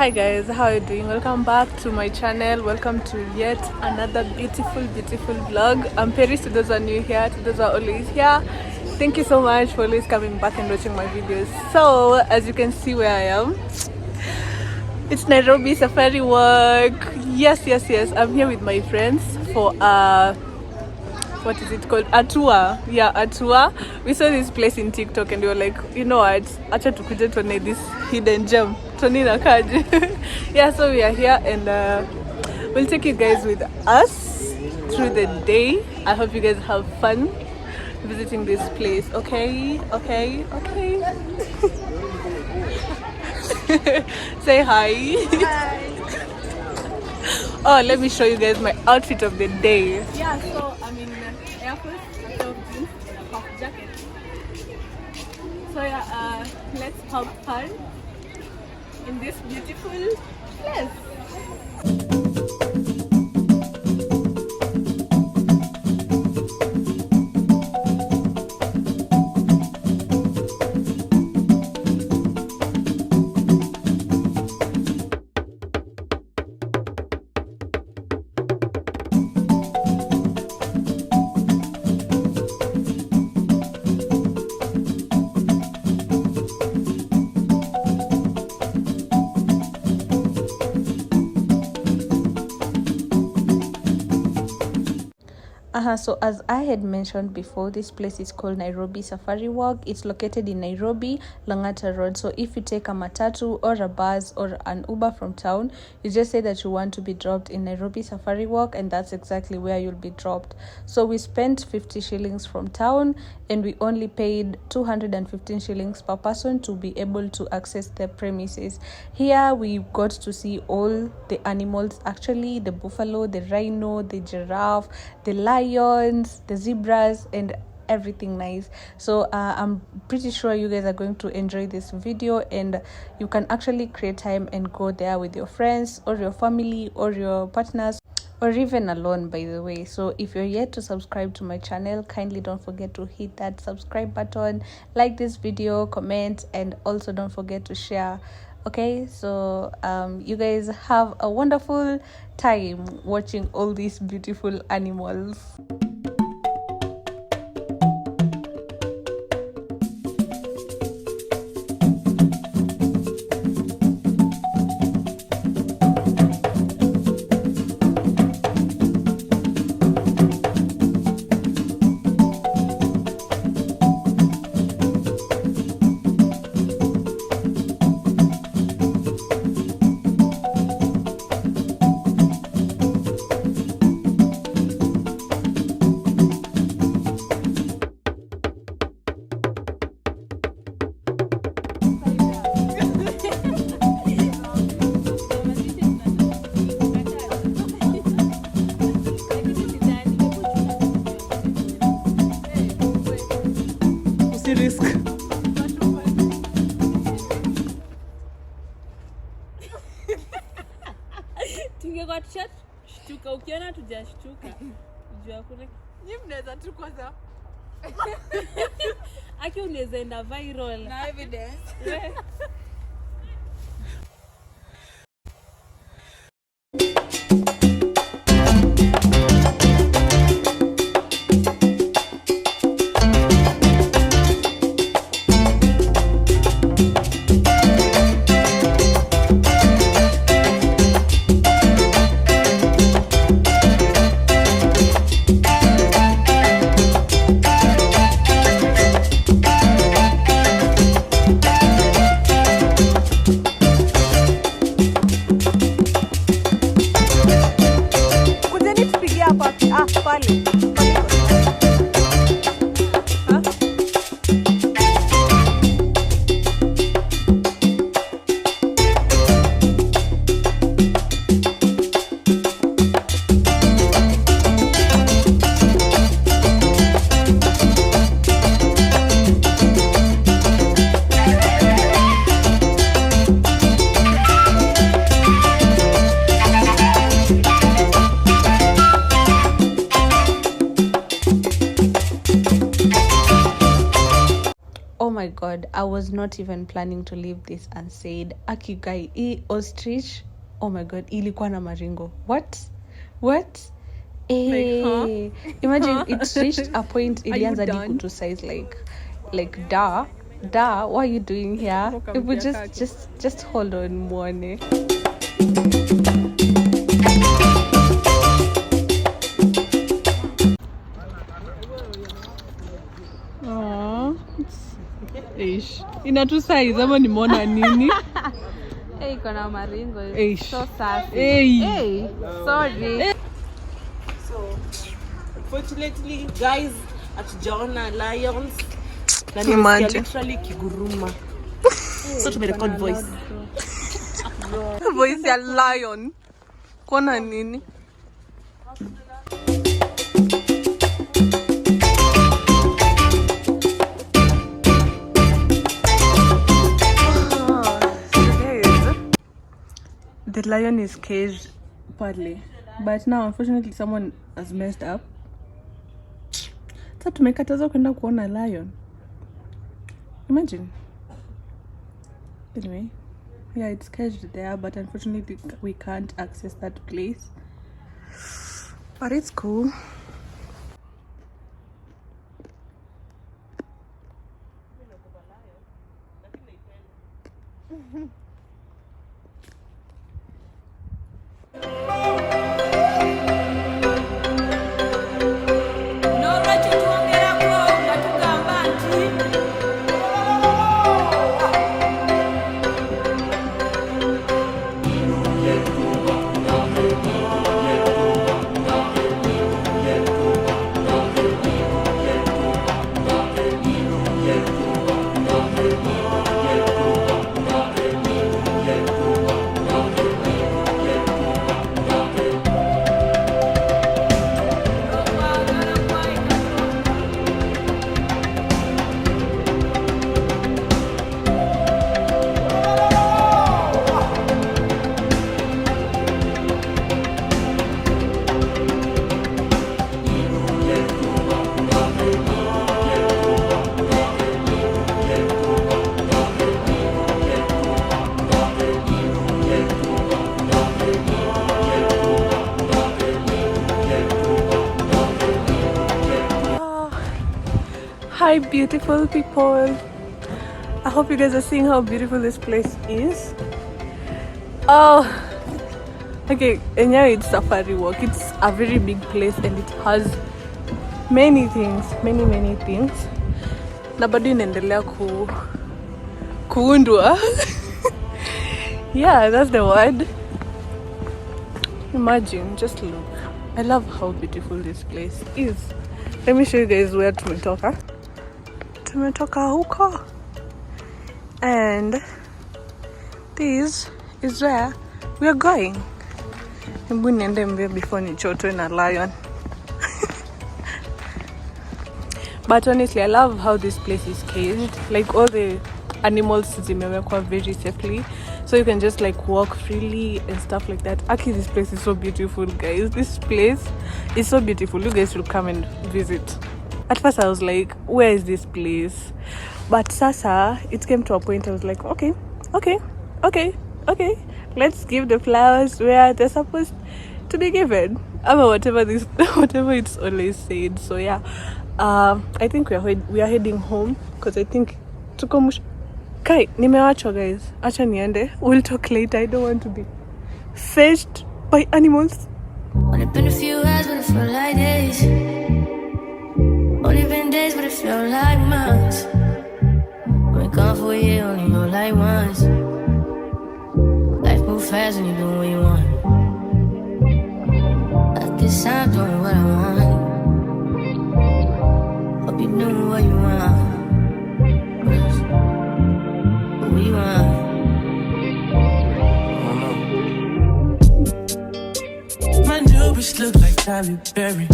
Hi guys, how are you doing? Welcome back to my channel. Welcome to yet another beautiful vlog. I'm Paris, to those who are new here, to those who are always here. Thank you so much for always coming back and watching my videos. So as you can see where I am, it's Nairobi Safari Walk. Yes, I'm here with my friends for what is it called? A tour. Yeah, a tour. We saw this place in TikTok and we were like, you know what? Acha tukuje tuone this hidden gem. Toni na kaji. Yeah, so we are here and we'll take you guys with us through the day. I hope you guys have fun visiting this place. Okay. Say hi. Hi. Oh, let me show you guys my outfit of the day. Yeah, so I'm in airport, a pair of jeans and a puff jacket. So yeah, let's have fun in this beautiful place. So as I had mentioned before, this place is called Nairobi Safari Walk. It's located in Nairobi, Langata Road. So if you take a matatu or a bus or an Uber from town, you just say that you want to be dropped in Nairobi Safari Walk, and that's exactly where you'll be dropped. So we spent 50 shillings from town and we only paid 215 shillings per person to be able to access the premises. Here we got to see all the animals, actually the buffalo, the rhino, the giraffe, the lions, the zebras, and everything nice. So I'm pretty sure you guys are going to enjoy this video, and you can actually create time and go there with your friends or your family or your partners, or even alone, by the way. So if you're yet to subscribe to my channel, kindly don't forget to hit that subscribe button, like this video, comment, and also don't forget to share. Okay, so you guys have a wonderful time watching all these beautiful animals. Risk. Tungekuwa tushtuka, ukiona tujashtuka jua kule Nyinyi mnaweza tu kwanza. Aki unaweza enda viral Na evidence. Yeah. god, I was not even planning to leave this unsaid. Akigai, ostrich, oh my god, ilikuwa na maringo. What? Like, Imagine it reached a point ilianza diku to size like da, what are you doing here? If we just hold on, Mwone. Inatusaiza ama nimeona nini? Iko na maringo. So sassy. Sorry. So, unfortunately, guys, hatujaona lions. Na nimesikia literally kiguruma. So tumerecord voice. Voice ya lion. Kuna nini? The lion is caged partly, but now unfortunately someone has messed up. Sasa tumekatazwa kwenda kuona lion. Imagine. Anyway, yeah, it's caged there, but unfortunately we can't access that place. But it's cool. Hi beautiful people, I hope you guys are seeing how beautiful this place is. Oh, okay, and now it's Safari Walk. It's a very big place and it has many things, many things. Na bado inaendelea kuundwa. Yeah, that's the word. Imagine, just look. I love how beautiful this place is. Let me show you guys where tumetoka. Tumetoka huko. And this is where we are going. Hebu niende mbio before nichotwe na lion. But honestly, I love how this place is caged. Like all the animals zimewekwa very safely, so you can just like walk freely and stuff like that. Actually, this place is so beautiful, guys. This place is so beautiful. You guys should come and visit. At first I was like, where is this place? But sasa it came to a point I was like, okay, let's give the flowers where they're supposed to be given. Whatever it's always said. So yeah, I think we are heading home because I think Kai, nimewachwa guys. Acha niende. We'll talk later. I don't want to be fetched by animals. Only been a few hours, but it felt like days. Only been days, but it felt like months. Been gone for a year, only know like once. Life moves fast when you do what you want. I guess I'm doing what I want. Hope you doing what you want. What you want? My new bitch look like Tyler Perry,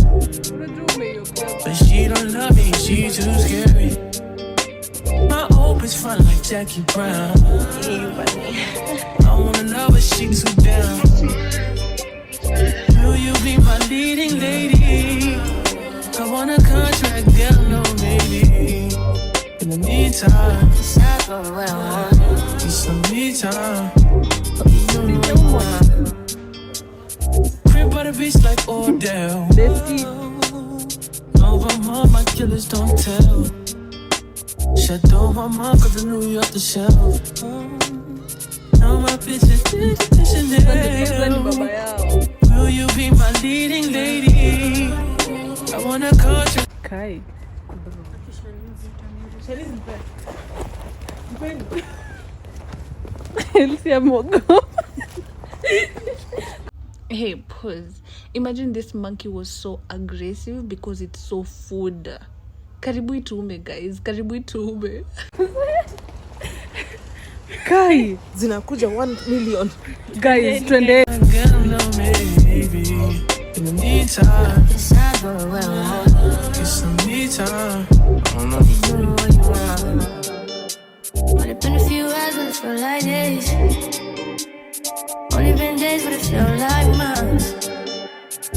but she don't love me, she too scary. My old bitch fun like Jackie Brown. I wanna know but she too down. Will you be my leading lady? I want a contract, girl, no maybe. In the meantime, it's not going where I want. Need some me time. Hope you do what you want. Crib by the beach like Odell. Over my killers don't tell. Shadow my mom cause I knew you off the shelf. Now my bitches Chanel. Will you be my leading lady? I wanna coach you. Kai. Hey, pause. Imagine this monkey was so aggressive because it's so food. Karibu itume, guys. Karibu itume. Kai. Zinakuja 1 million. Guys, twende. In the meantime, it's not going where I want. Get some me time. I don't know if you do what you want. Only been a few hours, but it feel like days. Only been days, but it feel like months.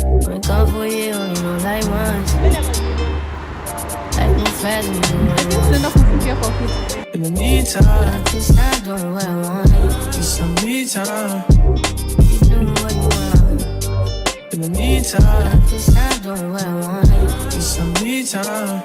Only gone for a year, only know like months. Life move fast when you do what you want. In the meantime, it's not going where I want. Get some me time. You do what you want. In the meantime, it's not doing what I want. Need some me time.